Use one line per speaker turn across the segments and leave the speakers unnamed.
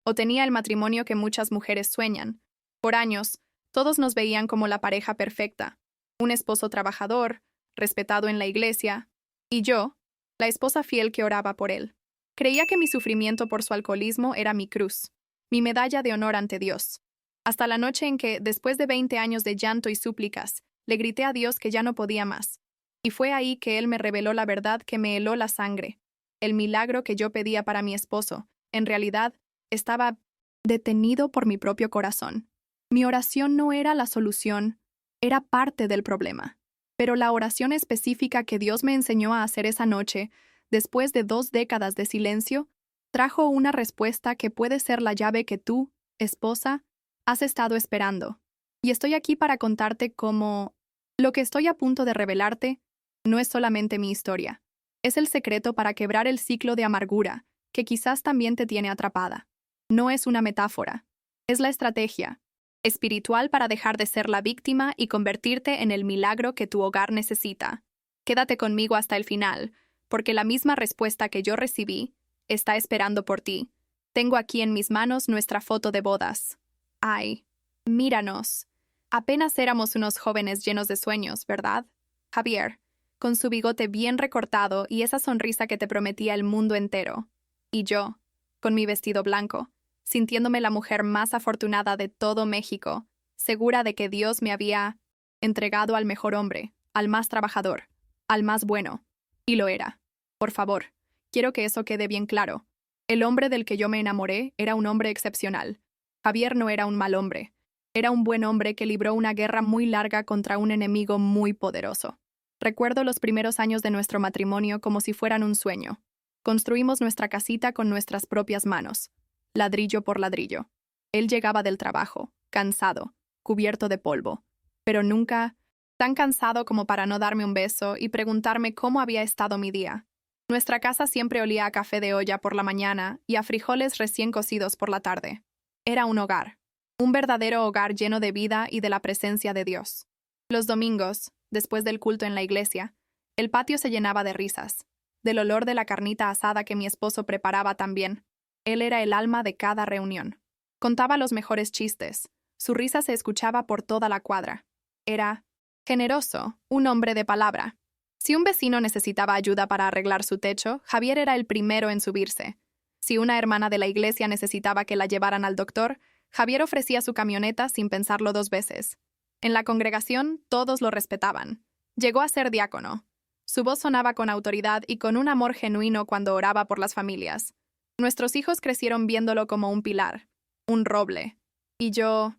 o tenía el matrimonio que muchas mujeres sueñan. Por años, todos nos veían como la pareja perfecta, un esposo trabajador, respetado en la iglesia, y yo, la esposa fiel que oraba por él. Creía que mi sufrimiento por su alcoholismo era mi cruz, mi medalla de honor ante Dios. Hasta la noche en que, después de 20 años de llanto y súplicas, le grité a Dios que ya no podía más. Y fue ahí que Él me reveló la verdad que me heló la sangre. El milagro que yo pedía para mi esposo, en realidad, estaba detenido por mi propio corazón. Mi oración no era la solución, era parte del problema. Pero la oración específica que Dios me enseñó a hacer esa noche, después de 2 décadas de silencio, trajo una respuesta que puede ser la llave que tú, esposa, has estado esperando. Y estoy aquí para contarte cómo lo que estoy a punto de revelarte no es solamente mi historia. Es el secreto para quebrar el ciclo de amargura que quizás también te tiene atrapada. No es una metáfora. Es la estrategia espiritual para dejar de ser la víctima y convertirte en el milagro que tu hogar necesita. Quédate conmigo hasta el final, porque la misma respuesta que yo recibí está esperando por ti. Tengo aquí en mis manos nuestra foto de bodas. Ay, míranos. Apenas éramos unos jóvenes llenos de sueños, ¿verdad? Javier, con su bigote bien recortado y esa sonrisa que te prometía el mundo entero. Y yo, con mi vestido blanco, sintiéndome la mujer más afortunada de todo México, segura de que Dios me había entregado al mejor hombre, al más trabajador, al más bueno. Y lo era. Por favor, quiero que eso quede bien claro. El hombre del que yo me enamoré era un hombre excepcional. Javier no era un mal hombre. Era un buen hombre que libró una guerra muy larga contra un enemigo muy poderoso. Recuerdo los primeros años de nuestro matrimonio como si fueran un sueño. Construimos nuestra casita con nuestras propias manos, ladrillo por ladrillo. Él llegaba del trabajo, cansado, cubierto de polvo, pero nunca tan cansado como para no darme un beso y preguntarme cómo había estado mi día. Nuestra casa siempre olía a café de olla por la mañana y a frijoles recién cocidos por la tarde. Era un hogar, un verdadero hogar lleno de vida y de la presencia de Dios. Los domingos, después del culto en la iglesia, el patio se llenaba de risas, del olor de la carnita asada que mi esposo preparaba también. Él era el alma de cada reunión. Contaba los mejores chistes. Su risa se escuchaba por toda la cuadra. Era generoso, un hombre de palabra. Si un vecino necesitaba ayuda para arreglar su techo, Javier era el primero en subirse. Si una hermana de la iglesia necesitaba que la llevaran al doctor, Javier ofrecía su camioneta sin pensarlo 2 veces. En la congregación, todos lo respetaban. Llegó a ser diácono. Su voz sonaba con autoridad y con un amor genuino cuando oraba por las familias. Nuestros hijos crecieron viéndolo como un pilar, un roble. Y yo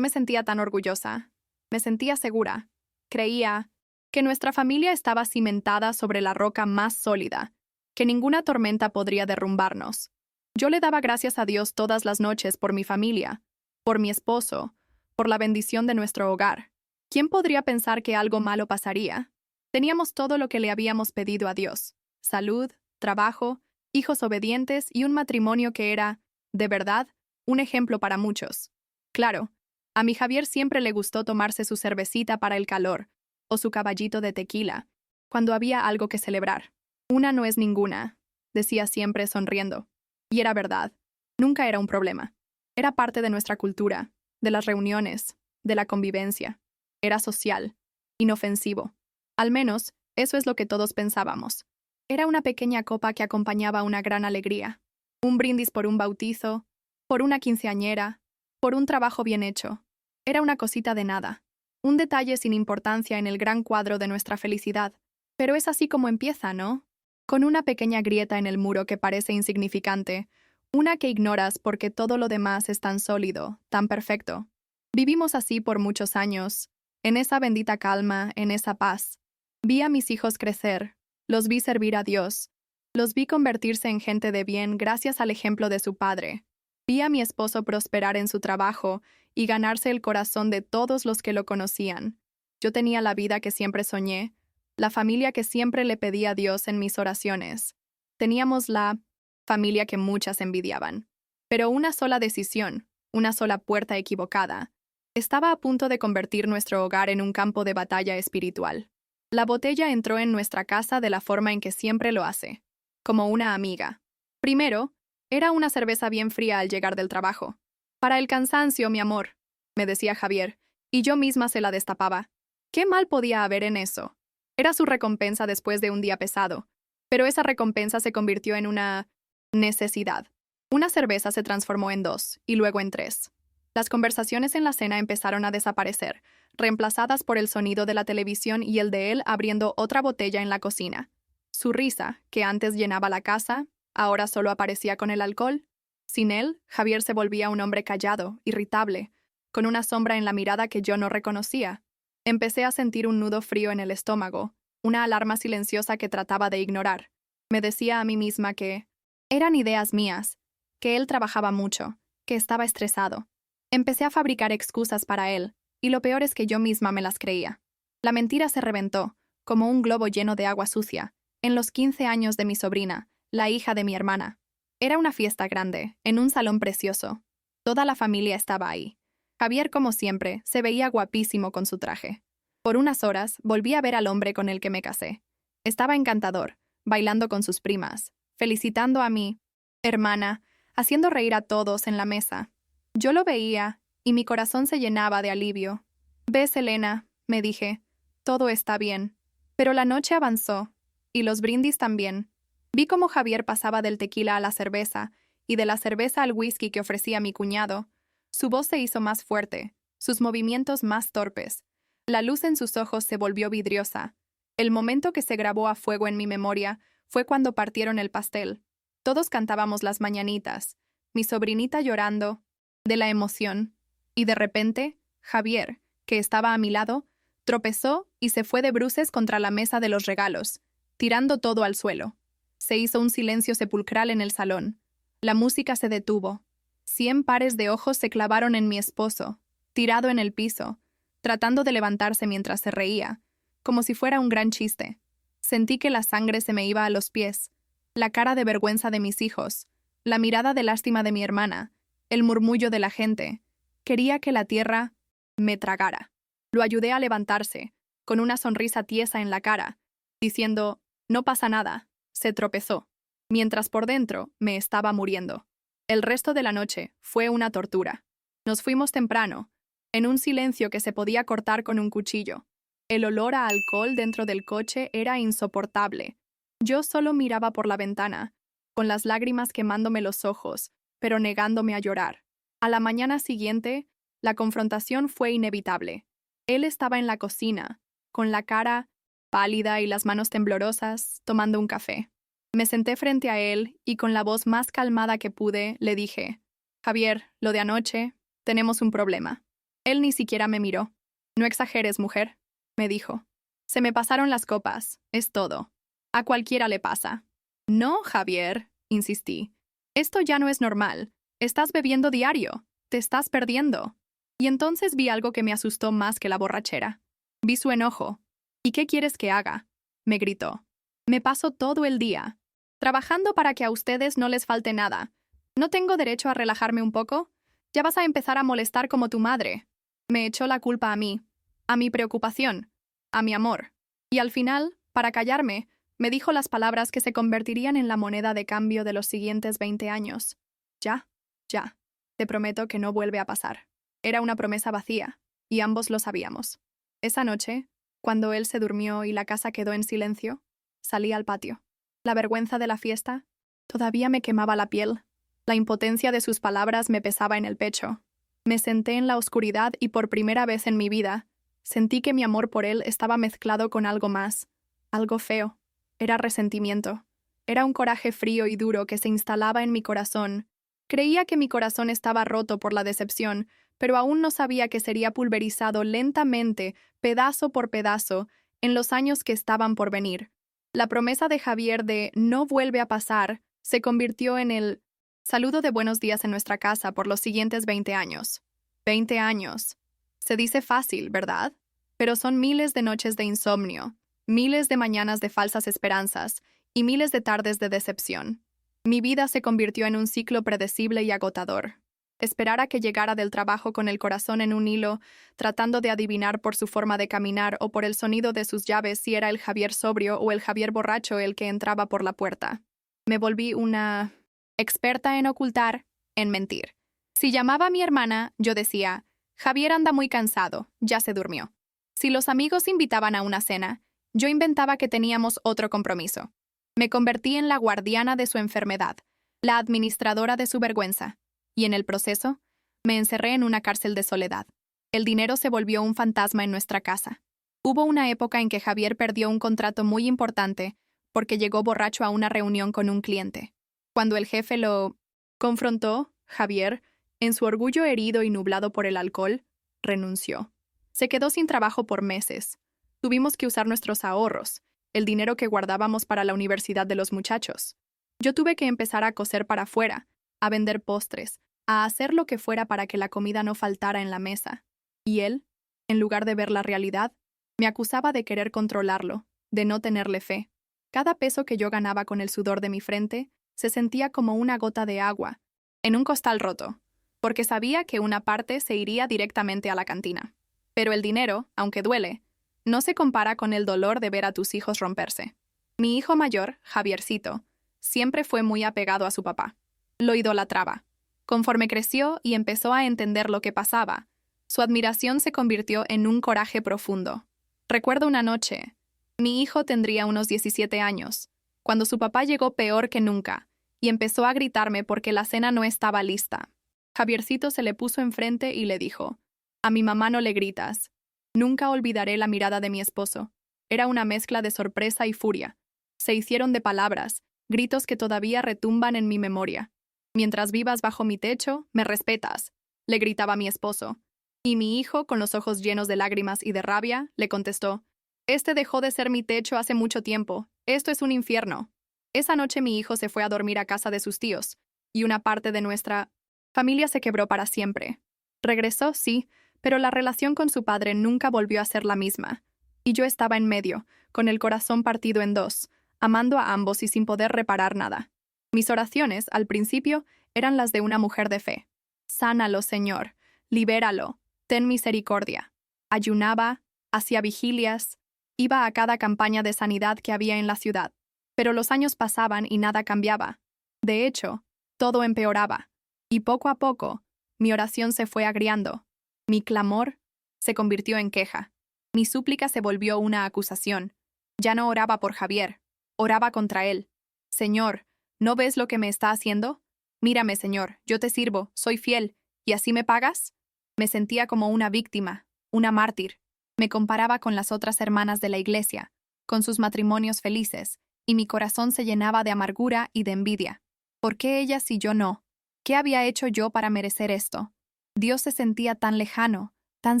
me sentía tan orgullosa. Me sentía segura. Creía que nuestra familia estaba cimentada sobre la roca más sólida, que ninguna tormenta podría derrumbarnos. Yo le daba gracias a Dios todas las noches por mi familia, por mi esposo, por la bendición de nuestro hogar. ¿Quién podría pensar que algo malo pasaría? Teníamos todo lo que le habíamos pedido a Dios: salud, trabajo, hijos obedientes y un matrimonio que era, de verdad, un ejemplo para muchos. Claro, a mi Javier siempre le gustó tomarse su cervecita para el calor, o su caballito de tequila, cuando había algo que celebrar. Una no es ninguna, decía siempre sonriendo. Y era verdad, nunca era un problema. Era parte de nuestra cultura, de las reuniones, de la convivencia. Era social, inofensivo. Al menos, eso es lo que todos pensábamos. Era una pequeña copa que acompañaba una gran alegría. Un brindis por un bautizo, por una quinceañera, por un trabajo bien hecho. Era una cosita de nada. Un detalle sin importancia en el gran cuadro de nuestra felicidad. Pero es así como empieza, ¿no? Con una pequeña grieta en el muro que parece insignificante, una que ignoras porque todo lo demás es tan sólido, tan perfecto. Vivimos así por muchos años, en esa bendita calma, en esa paz. Vi a mis hijos crecer, los vi servir a Dios, los vi convertirse en gente de bien gracias al ejemplo de su padre. Vi a mi esposo prosperar en su trabajo y ganarse el corazón de todos los que lo conocían. Yo tenía la vida que siempre soñé, la familia que siempre le pedí a Dios en mis oraciones. Teníamos la familia que muchas envidiaban. Pero una sola decisión, una sola puerta equivocada, estaba a punto de convertir nuestro hogar en un campo de batalla espiritual. La botella entró en nuestra casa de la forma en que siempre lo hace, como una amiga. Primero, Era una cerveza bien fría al llegar del trabajo. Para el cansancio, mi amor, me decía Javier, y yo misma se la destapaba. ¿Qué mal podía haber en eso? Era su recompensa después de un día pesado, pero esa recompensa se convirtió en una necesidad. Una cerveza se transformó en dos, y luego en tres. Las conversaciones en la cena empezaron a desaparecer, reemplazadas por el sonido de la televisión y el de él abriendo otra botella en la cocina. Su risa, que antes llenaba la casa, ahora solo aparecía con el alcohol. Sin él, Javier se volvía un hombre callado, irritable, con una sombra en la mirada que yo no reconocía. Empecé a sentir un nudo frío en el estómago, una alarma silenciosa que trataba de ignorar. Me decía a mí misma que eran ideas mías, que él trabajaba mucho, que estaba estresado. Empecé a fabricar excusas para él, y lo peor es que yo misma me las creía. La mentira se reventó, como un globo lleno de agua sucia, en los 15 años de mi sobrina, la hija de mi hermana. Era una fiesta grande, en un salón precioso. Toda la familia estaba ahí. Javier, como siempre, se veía guapísimo con su traje. Por unas horas, volví a ver al hombre con el que me casé. Estaba encantador, bailando con sus primas, felicitando a mi hermana, haciendo reír a todos en la mesa. Yo lo veía, y mi corazón se llenaba de alivio. «Ves, Elena», me dije, «todo está bien». Pero la noche avanzó, y los brindis también. Vi cómo Javier pasaba del tequila a la cerveza, y de la cerveza al whisky que ofrecía mi cuñado. Su voz se hizo más fuerte, sus movimientos más torpes. La luz en sus ojos se volvió vidriosa. El momento que se grabó a fuego en mi memoria fue cuando partieron el pastel. Todos cantábamos las mañanitas, mi sobrinita llorando de la emoción, y de repente, Javier, que estaba a mi lado, tropezó y se fue de bruces contra la mesa de los regalos, tirando todo al suelo. Se hizo un silencio sepulcral en el salón. La música se detuvo. 100 pares de ojos se clavaron en mi esposo, tirado en el piso, tratando de levantarse mientras se reía, como si fuera un gran chiste. Sentí que la sangre se me iba a los pies, la cara de vergüenza de mis hijos, la mirada de lástima de mi hermana, el murmullo de la gente. Quería que la tierra me tragara. Lo ayudé a levantarse, con una sonrisa tiesa en la cara, diciendo, «No pasa nada». Se tropezó, mientras por dentro me estaba muriendo. El resto de la noche fue una tortura. Nos fuimos temprano, en un silencio que se podía cortar con un cuchillo. El olor a alcohol dentro del coche era insoportable. Yo solo miraba por la ventana, con las lágrimas quemándome los ojos, pero negándome a llorar. A la mañana siguiente, la confrontación fue inevitable. Él estaba en la cocina, con la cara pálida y las manos temblorosas, tomando un café. Me senté frente a él y con la voz más calmada que pude, le dije, «Javier, lo de anoche, tenemos un problema». Él ni siquiera me miró. «No exageres, mujer», me dijo. «Se me pasaron las copas, es todo. A cualquiera le pasa». «No, Javier», insistí. «Esto ya no es normal. Estás bebiendo diario. Te estás perdiendo». Y entonces vi algo que me asustó más que la borrachera. Vi su enojo. «¿Y qué quieres que haga?», me gritó. «Me paso todo el día trabajando para que a ustedes no les falte nada. ¿No tengo derecho a relajarme un poco? Ya vas a empezar a molestar como tu madre». Me echó la culpa a mí, a mi preocupación, a mi amor. Y al final, para callarme, me dijo las palabras que se convertirían en la moneda de cambio de los siguientes 20 años. «Ya, ya. Te prometo que no vuelve a pasar». Era una promesa vacía, y ambos lo sabíamos. Esa noche, cuando él se durmió y la casa quedó en silencio, salí al patio. La vergüenza de la fiesta todavía me quemaba la piel. La impotencia de sus palabras me pesaba en el pecho. Me senté en la oscuridad y por primera vez en mi vida, sentí que mi amor por él estaba mezclado con algo más, algo feo. Era resentimiento. Era un coraje frío y duro que se instalaba en mi corazón. Creía que mi corazón estaba roto por la decepción, pero aún no sabía que sería pulverizado lentamente, pedazo por pedazo, en los años que estaban por venir. La promesa de Javier de «no vuelve a pasar» se convirtió en el saludo de buenos días en nuestra casa por los siguientes 20 años. 20 años. Se dice fácil, ¿verdad? Pero son miles de noches de insomnio, miles de mañanas de falsas esperanzas y miles de tardes de decepción. Mi vida se convirtió en un ciclo predecible y agotador. Esperar a que llegara del trabajo con el corazón en un hilo, tratando de adivinar por su forma de caminar o por el sonido de sus llaves si era el Javier sobrio o el Javier borracho el que entraba por la puerta. Me volví una experta en ocultar, en mentir. Si llamaba a mi hermana, yo decía, Javier anda muy cansado, ya se durmió. Si los amigos invitaban a una cena, yo inventaba que teníamos otro compromiso. Me convertí en la guardiana de su enfermedad, la administradora de su vergüenza, y en el proceso, me encerré en una cárcel de soledad. El dinero se volvió un fantasma en nuestra casa. Hubo una época en que Javier perdió un contrato muy importante porque llegó borracho a una reunión con un cliente. Cuando el jefe lo confrontó, Javier, en su orgullo herido y nublado por el alcohol, renunció. Se quedó sin trabajo por meses. Tuvimos que usar nuestros ahorros, el dinero que guardábamos para la universidad de los muchachos. Yo tuve que empezar a coser para afuera, a vender postres, a hacer lo que fuera para que la comida no faltara en la mesa. Y él, en lugar de ver la realidad, me acusaba de querer controlarlo, de no tenerle fe. Cada peso que yo ganaba con el sudor de mi frente se sentía como una gota de agua, en un costal roto, porque sabía que una parte se iría directamente a la cantina. Pero el dinero, aunque duele, no se compara con el dolor de ver a tus hijos romperse. Mi hijo mayor, Javiercito, siempre fue muy apegado a su papá. Lo idolatraba. Conforme creció y empezó a entender lo que pasaba, su admiración se convirtió en un coraje profundo. Recuerdo una noche. Mi hijo tendría unos 17 años, cuando su papá llegó peor que nunca y empezó a gritarme porque la cena no estaba lista. Javiercito se le puso enfrente y le dijo, «A mi mamá no le gritas». Nunca olvidaré la mirada de mi esposo. Era una mezcla de sorpresa y furia. Se hicieron de palabras, gritos que todavía retumban en mi memoria. «Mientras vivas bajo mi techo, me respetas», le gritaba mi esposo. Y mi hijo, con los ojos llenos de lágrimas y de rabia, le contestó, «Este dejó de ser mi techo hace mucho tiempo. Esto es un infierno». Esa noche mi hijo se fue a dormir a casa de sus tíos, y una parte de nuestra familia se quebró para siempre. Regresó, sí, pero la relación con su padre nunca volvió a ser la misma. Y yo estaba en medio, con el corazón partido en dos, amando a ambos y sin poder reparar nada. Mis oraciones, al principio, eran las de una mujer de fe. «Sánalo, Señor. Libéralo. Ten misericordia». Ayunaba, hacía vigilias, iba a cada campaña de sanidad que había en la ciudad. Pero los años pasaban y nada cambiaba. De hecho, todo empeoraba. Y poco a poco, mi oración se fue agriando. Mi clamor se convirtió en queja. Mi súplica se volvió una acusación. Ya no oraba por Javier, oraba contra él. «Señor, ¿no ves lo que me está haciendo? Mírame, Señor, yo te sirvo, soy fiel, ¿y así me pagas?» Me sentía como una víctima, una mártir. Me comparaba con las otras hermanas de la iglesia, con sus matrimonios felices, y mi corazón se llenaba de amargura y de envidia. ¿Por qué ellas y yo no? ¿Qué había hecho yo para merecer esto? Dios se sentía tan lejano, tan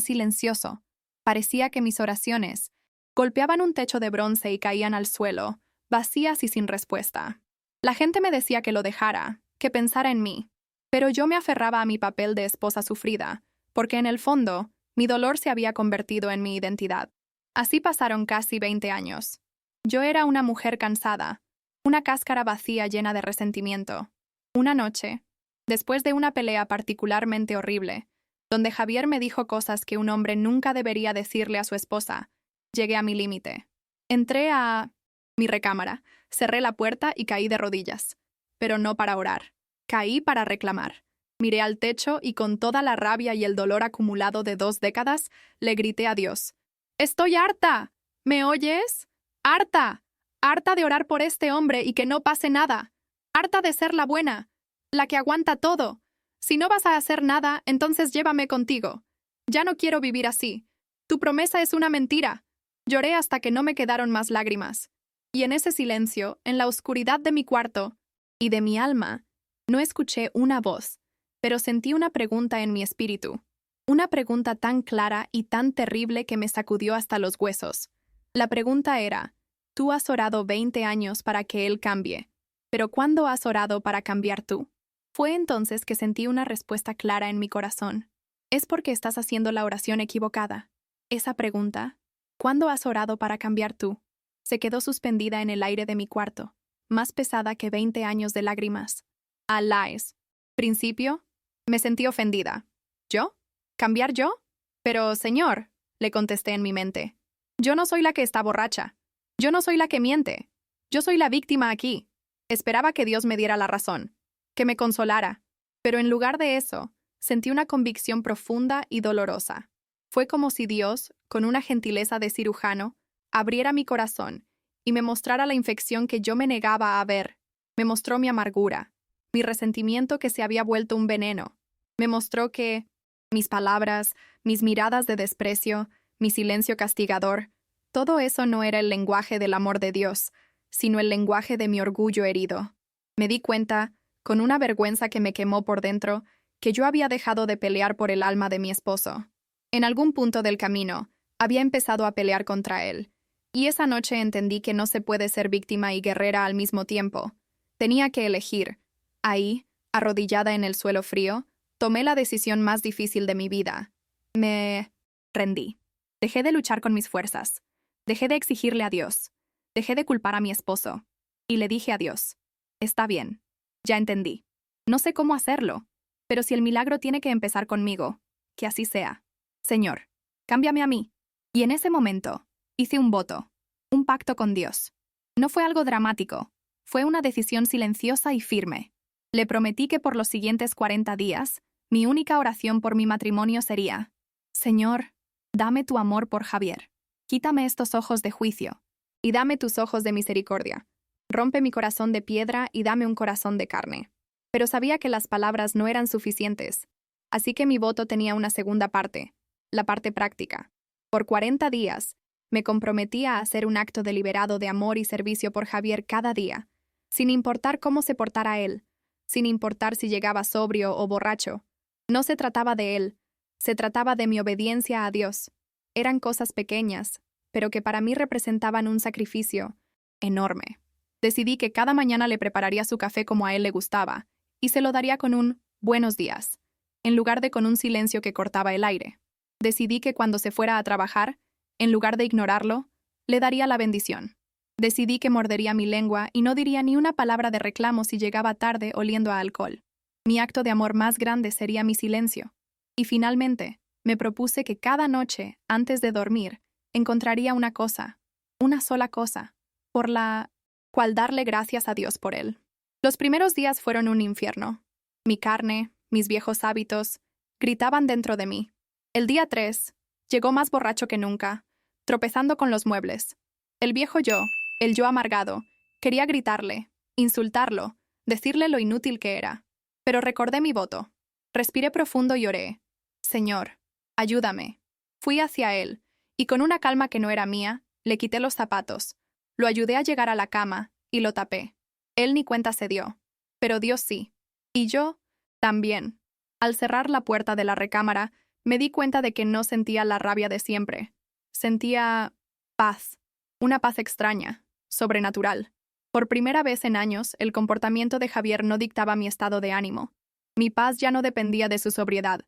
silencioso. Parecía que mis oraciones golpeaban un techo de bronce y caían al suelo, vacías y sin respuesta. La gente me decía que lo dejara, que pensara en mí, pero yo me aferraba a mi papel de esposa sufrida, porque en el fondo, mi dolor se había convertido en mi identidad. Así pasaron casi 20 años. Yo era una mujer cansada, una cáscara vacía llena de resentimiento. Una noche, después de una pelea particularmente horrible, donde Javier me dijo cosas que un hombre nunca debería decirle a su esposa, llegué a mi límite. Entré a mi recámara, cerré la puerta y caí de rodillas. Pero no para orar. Caí para reclamar. Miré al techo y con toda la rabia y el dolor acumulado de 2 décadas, le grité a Dios. «¡Estoy harta! ¿Me oyes? ¡Harta! Harta de orar por este hombre y que no pase nada. Harta de ser la buena, la que aguanta todo. Si no vas a hacer nada, entonces llévame contigo. Ya no quiero vivir así. Tu promesa es una mentira». Lloré hasta que no me quedaron más lágrimas. Y en ese silencio, en la oscuridad de mi cuarto y de mi alma, no escuché una voz, pero sentí una pregunta en mi espíritu. Una pregunta tan clara y tan terrible que me sacudió hasta los huesos. La pregunta era, tú has orado 20 años para que él cambie, pero ¿cuándo has orado para cambiar tú? Fue entonces que sentí una respuesta clara en mi corazón. Es porque estás haciendo la oración equivocada. Esa pregunta, ¿cuándo has orado para cambiar tú?, se quedó suspendida en el aire de mi cuarto, más pesada que 20 años de lágrimas. Aláes. Principio, me sentí ofendida. ¿Yo? ¿Cambiar yo? Pero, señor, le contesté en mi mente, yo no soy la que está borracha. Yo no soy la que miente. Yo soy la víctima aquí. Esperaba que Dios me diera la razón. que me consolara. Pero en lugar de eso, sentí una convicción profunda y dolorosa. Fue como si Dios, con una gentileza de cirujano, abriera mi corazón y me mostrara la infección que yo me negaba a ver. Me mostró mi amargura, mi resentimiento que se había vuelto un veneno. Me mostró que mis palabras, mis miradas de desprecio, mi silencio castigador, todo eso no era el lenguaje del amor de Dios, sino el lenguaje de mi orgullo herido. Me di cuenta, con una vergüenza que me quemó por dentro, que yo había dejado de pelear por el alma de mi esposo. En algún punto del camino, había empezado a pelear contra él, y esa noche entendí que no se puede ser víctima y guerrera al mismo tiempo. Tenía que elegir. Ahí, arrodillada en el suelo frío, tomé la decisión más difícil de mi vida. Me rendí. Dejé de luchar con mis fuerzas. Dejé de exigirle a Dios. Dejé de culpar a mi esposo. Y le dije a Dios: está bien. Ya entendí. No sé cómo hacerlo, pero si el milagro tiene que empezar conmigo, que así sea. Señor, cámbiame a mí. Y en ese momento, hice un voto, un pacto con Dios. No fue algo dramático, fue una decisión silenciosa y firme. Le prometí que por los siguientes 40 días, mi única oración por mi matrimonio sería: Señor, dame tu amor por Javier. Quítame estos ojos de juicio, y dame tus ojos de misericordia. Rompe mi corazón de piedra y dame un corazón de carne. Pero sabía que las palabras no eran suficientes, así que mi voto tenía una segunda parte, la parte práctica. Por 40 días, me comprometí a hacer un acto deliberado de amor y servicio por Javier cada día, sin importar cómo se portara él, sin importar si llegaba sobrio o borracho. No se trataba de él, se trataba de mi obediencia a Dios. Eran cosas pequeñas, pero que para mí representaban un sacrificio enorme. Decidí que cada mañana le prepararía su café como a él le gustaba, y se lo daría con un «buenos días», en lugar de con un silencio que cortaba el aire. Decidí que cuando se fuera a trabajar, en lugar de ignorarlo, le daría la bendición. Decidí que mordería mi lengua y no diría ni una palabra de reclamo si llegaba tarde oliendo a alcohol. Mi acto de amor más grande sería mi silencio. Y finalmente, me propuse que cada noche, antes de dormir, encontraría una cosa, una sola cosa, por la cual darle gracias a Dios por él. Los primeros días fueron un infierno. Mi carne, mis viejos hábitos, gritaban dentro de mí. El día 3, llegó más borracho que nunca, tropezando con los muebles. El viejo yo, el yo amargado, quería gritarle, insultarlo, decirle lo inútil que era. Pero recordé mi voto. Respiré profundo y oré: Señor, ayúdame. Fui hacia él, y con una calma que no era mía, le quité los zapatos. Lo ayudé a llegar a la cama, y lo tapé. Él ni cuenta se dio. Pero Dios sí. Y yo, también. Al cerrar la puerta de la recámara, me di cuenta de que no sentía la rabia de siempre. Sentía paz. Una paz extraña, sobrenatural. Por primera vez en años, el comportamiento de Javier no dictaba mi estado de ánimo. Mi paz ya no dependía de su sobriedad.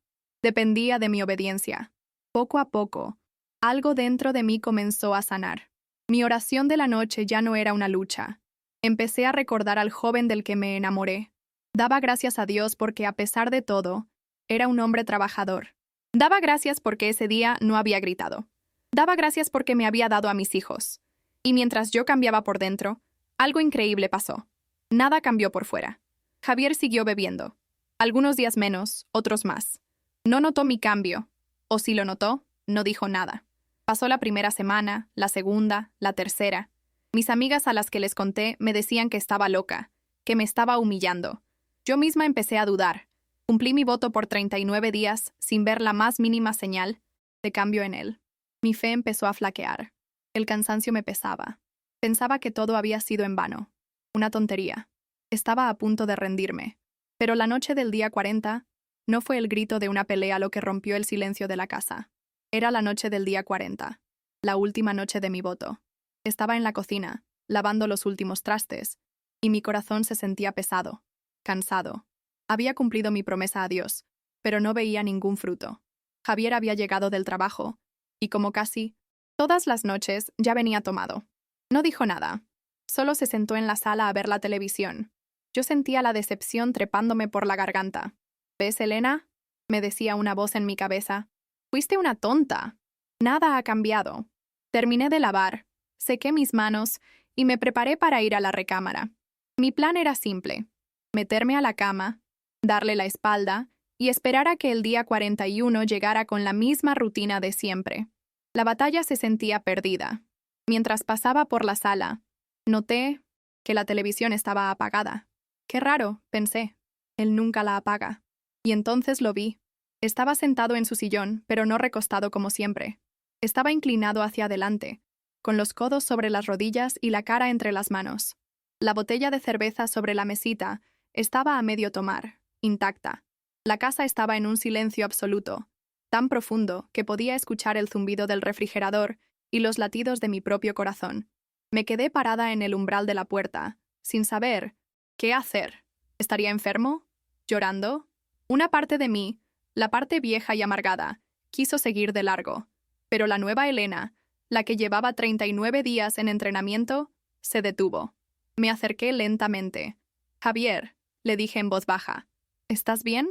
Dependía de mi obediencia. Poco a poco, algo dentro de mí comenzó a sanar. Mi oración de la noche ya no era una lucha. Empecé a recordar al joven del que me enamoré. Daba gracias a Dios porque, a pesar de todo, era un hombre trabajador. Daba gracias porque ese día no había gritado. Daba gracias porque me había dado a mis hijos. Y mientras yo cambiaba por dentro, algo increíble pasó. Nada cambió por fuera. Javier siguió bebiendo. Algunos días menos, otros más. No notó mi cambio. O si lo notó, no dijo nada. Pasó la primera semana, la segunda, la tercera. Mis amigas a las que les conté me decían que estaba loca, que me estaba humillando. Yo misma empecé a dudar. Cumplí mi voto por 39 días sin ver la más mínima señal de cambio en él. Mi fe empezó a flaquear. El cansancio me pesaba. Pensaba que todo había sido en vano. Una tontería. Estaba a punto de rendirme. Pero la noche del día 40 no fue el grito de una pelea lo que rompió el silencio de la casa. Era la noche del día 40, la última noche de mi voto. Estaba en la cocina, lavando los últimos trastes, y mi corazón se sentía pesado, cansado. Había cumplido mi promesa a Dios, pero no veía ningún fruto. Javier había llegado del trabajo, y como casi todas las noches ya venía tomado. No dijo nada, solo se sentó en la sala a ver la televisión. Yo sentía la decepción trepándome por la garganta. ¿Ves, Elena?, me decía una voz en mi cabeza. Fuiste una tonta. Nada ha cambiado. Terminé de lavar, sequé mis manos y me preparé para ir a la recámara. Mi plan era simple. meterme a la cama, darle la espalda y esperar a que el día 41 llegara con la misma rutina de siempre. La batalla se sentía perdida. Mientras pasaba por la sala, noté que la televisión estaba apagada. Qué raro, pensé. Él nunca la apaga. Y entonces lo vi. Estaba sentado en su sillón, pero no recostado como siempre. Estaba inclinado hacia adelante, con los codos sobre las rodillas y la cara entre las manos. La botella de cerveza sobre la mesita estaba a medio tomar, intacta. La casa estaba en un silencio absoluto, tan profundo que podía escuchar el zumbido del refrigerador y los latidos de mi propio corazón. Me quedé parada en el umbral de la puerta, sin saber qué hacer. ¿Estaría enfermo? ¿Llorando? Una parte de mí, la parte vieja y amargada, quiso seguir de largo, pero la nueva Elena, la que llevaba 39 días en entrenamiento, se detuvo. Me acerqué lentamente. «Javier», le dije en voz baja, «¿estás bien?»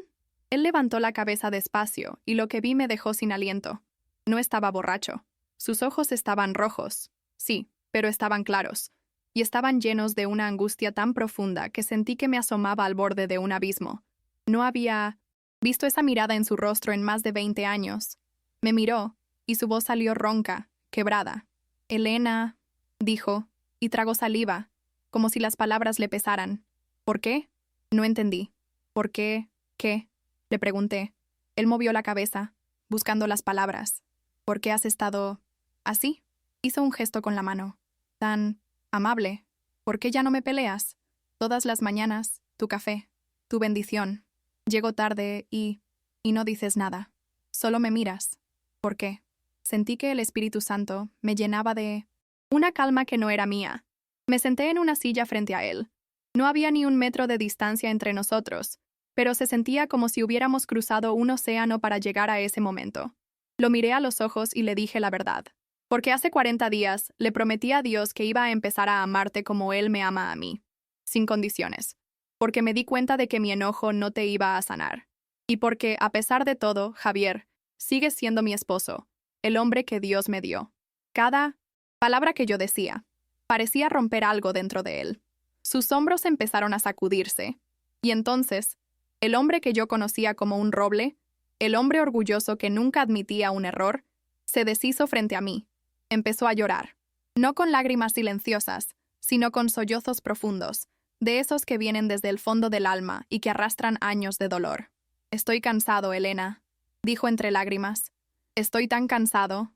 Él levantó la cabeza despacio y lo que vi me dejó sin aliento. No estaba borracho. Sus ojos estaban rojos, sí, pero estaban claros, y estaban llenos de una angustia tan profunda que sentí que me asomaba al borde de un abismo. No había visto esa mirada en su rostro en más de 20 años. Me miró, y su voz salió ronca, quebrada. «Elena», dijo, y tragó saliva, como si las palabras le pesaran. «¿Por qué?» No entendí. «¿Por qué? ¿Qué?» Le pregunté. Él movió la cabeza, buscando las palabras. «¿Por qué has estado así?» Hizo un gesto con la mano. «Tan amable. ¿Por qué ya no me peleas? Todas las mañanas, tu café, tu bendición. Llego tarde y no dices nada. Solo me miras. ¿Por qué?» Sentí que el Espíritu Santo me llenaba de una calma que no era mía. Me senté en una silla frente a él. No había ni un metro de distancia entre nosotros, pero se sentía como si hubiéramos cruzado un océano para llegar a ese momento. Lo miré a los ojos y le dije la verdad. Porque hace 40 días le prometí a Dios que iba a empezar a amarte como Él me ama a mí, sin condiciones. Porque me di cuenta de que mi enojo no te iba a sanar. Y porque, a pesar de todo, Javier, sigues siendo mi esposo, el hombre que Dios me dio. Cada palabra que yo decía parecía romper algo dentro de él. Sus hombros empezaron a sacudirse, y entonces, el hombre que yo conocía como un roble, el hombre orgulloso que nunca admitía un error, se deshizo frente a mí. Empezó a llorar, no con lágrimas silenciosas, sino con sollozos profundos, de esos que vienen desde el fondo del alma y que arrastran años de dolor. «Estoy cansado, Elena», dijo entre lágrimas. «Estoy tan cansado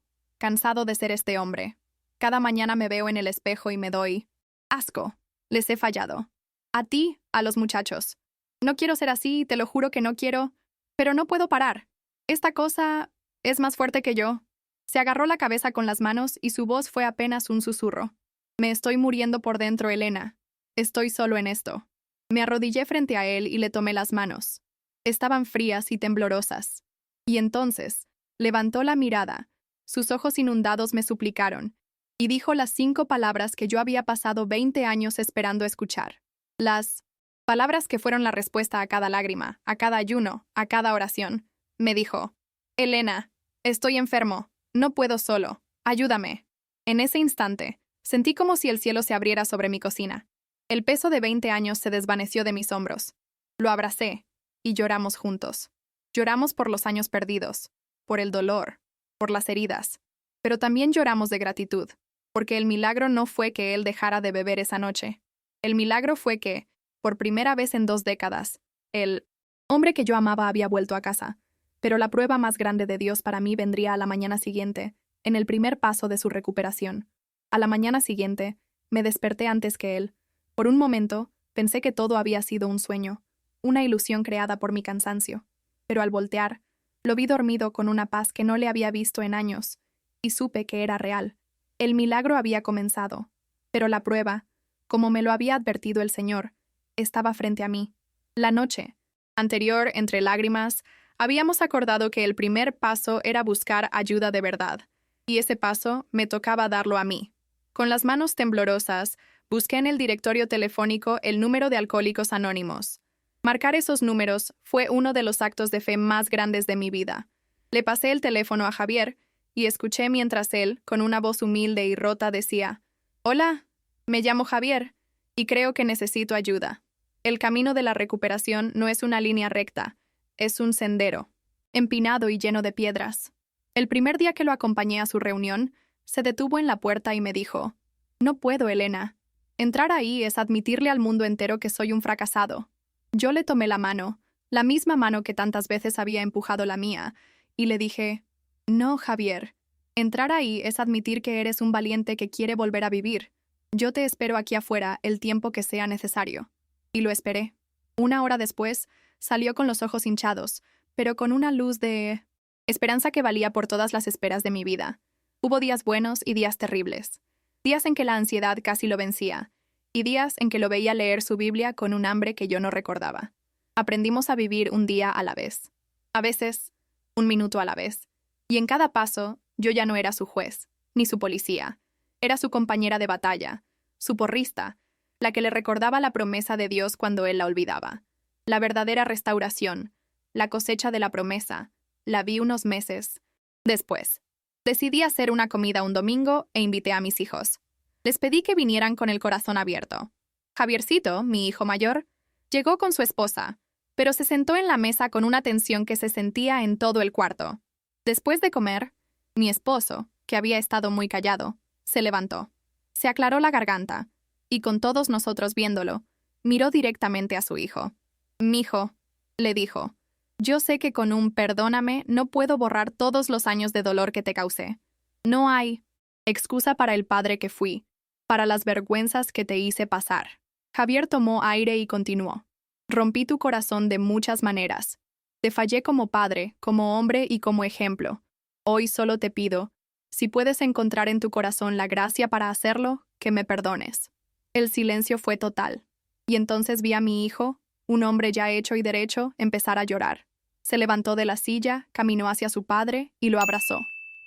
de ser este hombre. Cada mañana me veo en el espejo y me doy asco. Les he fallado. A ti, a los muchachos. No quiero ser así, te lo juro que no quiero, pero no puedo parar. Esta cosa es más fuerte que yo». Se agarró la cabeza con las manos y su voz fue apenas un susurro. «Me estoy muriendo por dentro, Elena. Estoy solo en esto». Me arrodillé frente a él y le tomé las manos. Estaban frías y temblorosas. Y entonces, levantó la mirada. Sus ojos inundados me suplicaron, y dijo las 5 palabras que yo había pasado 20 años esperando escuchar. Las palabras que fueron la respuesta a cada lágrima, a cada ayuno, a cada oración. Me dijo: «Elena, estoy enfermo. No puedo solo. Ayúdame». En ese instante, sentí como si el cielo se abriera sobre mi cocina. El peso de 20 años se desvaneció de mis hombros. Lo abracé, y lloramos juntos. Lloramos por los años perdidos, por el dolor, por las heridas. Pero también lloramos de gratitud, porque el milagro no fue que él dejara de beber esa noche. El milagro fue que, por primera vez en 2 décadas, el hombre que yo amaba había vuelto a casa. Pero la prueba más grande de Dios para mí vendría a la mañana siguiente, en el primer paso de su recuperación. A la mañana siguiente, me desperté antes que él. Por un momento, pensé que todo había sido un sueño, una ilusión creada por mi cansancio. Pero al voltear, lo vi dormido con una paz que no le había visto en años, y supe que era real. El milagro había comenzado, pero la prueba, como me lo había advertido el Señor, estaba frente a mí. La noche anterior, entre lágrimas, habíamos acordado que el primer paso era buscar ayuda de verdad, y ese paso me tocaba darlo a mí. Con las manos temblorosas, busqué en el directorio telefónico el número de Alcohólicos Anónimos. Marcar esos números fue uno de los actos de fe más grandes de mi vida. Le pasé el teléfono a Javier y escuché mientras él, con una voz humilde y rota, decía: «Hola, me llamo Javier y creo que necesito ayuda». El camino de la recuperación no es una línea recta, es un sendero, empinado y lleno de piedras. El primer día que lo acompañé a su reunión, se detuvo en la puerta y me dijo: «No puedo, Elena. Entrar ahí es admitirle al mundo entero que soy un fracasado». Yo le tomé la mano, la misma mano que tantas veces había empujado la mía, y le dije: «No, Javier. Entrar ahí es admitir que eres un valiente que quiere volver a vivir. Yo te espero aquí afuera el tiempo que sea necesario». Y lo esperé. 1 hora después, salió con los ojos hinchados, pero con una luz de esperanza que valía por todas las esperas de mi vida. Hubo días buenos y días terribles. Días en que la ansiedad casi lo vencía, y días en que lo veía leer su Biblia con un hambre que yo no recordaba. Aprendimos a vivir un día a la vez. A veces, un minuto a la vez. Y en cada paso, yo ya no era su juez, ni su policía. Era su compañera de batalla, su porrista, la que le recordaba la promesa de Dios cuando él la olvidaba. La verdadera restauración, la cosecha de la promesa, la vi unos meses después. Decidí hacer una comida un domingo e invité a mis hijos. Les pedí que vinieran con el corazón abierto. Javiercito, mi hijo mayor, llegó con su esposa, pero se sentó en la mesa con una tensión que se sentía en todo el cuarto. Después de comer, mi esposo, que había estado muy callado, se levantó. Se aclaró la garganta, y con todos nosotros viéndolo, miró directamente a su hijo. «Mijo», le dijo, «yo sé que con un perdóname no puedo borrar todos los años de dolor que te causé. No hay excusa para el padre que fui, para las vergüenzas que te hice pasar». Javier tomó aire y continuó. «Rompí tu corazón de muchas maneras. Te fallé como padre, como hombre y como ejemplo. Hoy solo te pido, si puedes encontrar en tu corazón la gracia para hacerlo, que me perdones». El silencio fue total, y entonces vi a mi hijo, un hombre ya hecho y derecho, empezar a llorar. Se levantó de la silla, caminó hacia su padre y lo abrazó.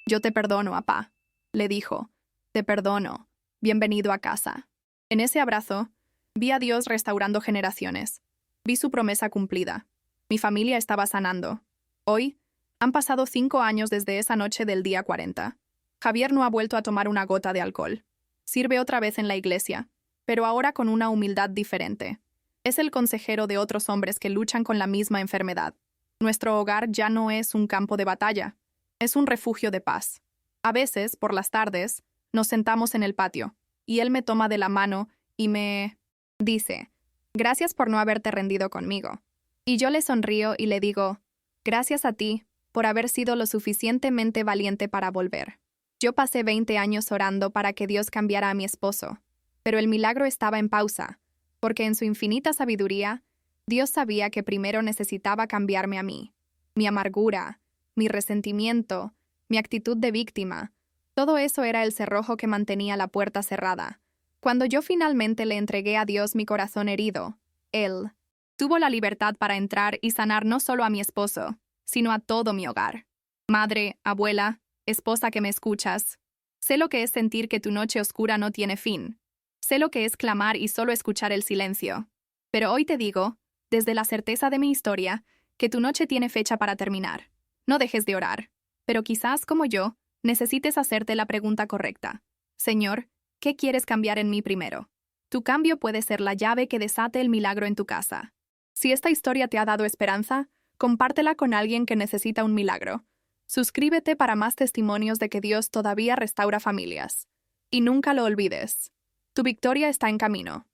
«Yo te perdono, apá», le dijo. «Te perdono. Bienvenido a casa». En ese abrazo, vi a Dios restaurando generaciones. Vi su promesa cumplida. Mi familia estaba sanando. Hoy, han pasado 5 años desde esa noche del día 40. Javier no ha vuelto a tomar una gota de alcohol. Sirve otra vez en la iglesia, pero ahora con una humildad diferente. Es el consejero de otros hombres que luchan con la misma enfermedad. Nuestro hogar ya no es un campo de batalla, es un refugio de paz. A veces, por las tardes, nos sentamos en el patio, y él me toma de la mano y me dice: «Gracias por no haberte rendido conmigo». Y yo le sonrío y le digo: «Gracias a ti por haber sido lo suficientemente valiente para volver». Yo pasé 20 años orando para que Dios cambiara a mi esposo, pero el milagro estaba en pausa, porque en su infinita sabiduría, Dios sabía que primero necesitaba cambiarme a mí. Mi amargura, mi resentimiento, mi actitud de víctima, todo eso era el cerrojo que mantenía la puerta cerrada. Cuando yo finalmente le entregué a Dios mi corazón herido, Él tuvo la libertad para entrar y sanar no solo a mi esposo, sino a todo mi hogar. Madre, abuela, esposa que me escuchas, sé lo que es sentir que tu noche oscura no tiene fin. Sé lo que es clamar y solo escuchar el silencio. Pero hoy te digo, desde la certeza de mi historia, que tu noche tiene fecha para terminar. No dejes de orar, pero quizás, como yo, necesites hacerte la pregunta correcta. Señor, ¿qué quieres cambiar en mí primero? Tu cambio puede ser la llave que desate el milagro en tu casa. Si esta historia te ha dado esperanza, compártela con alguien que necesita un milagro. Suscríbete para más testimonios de que Dios todavía restaura familias. Y nunca lo olvides. Tu victoria está en camino.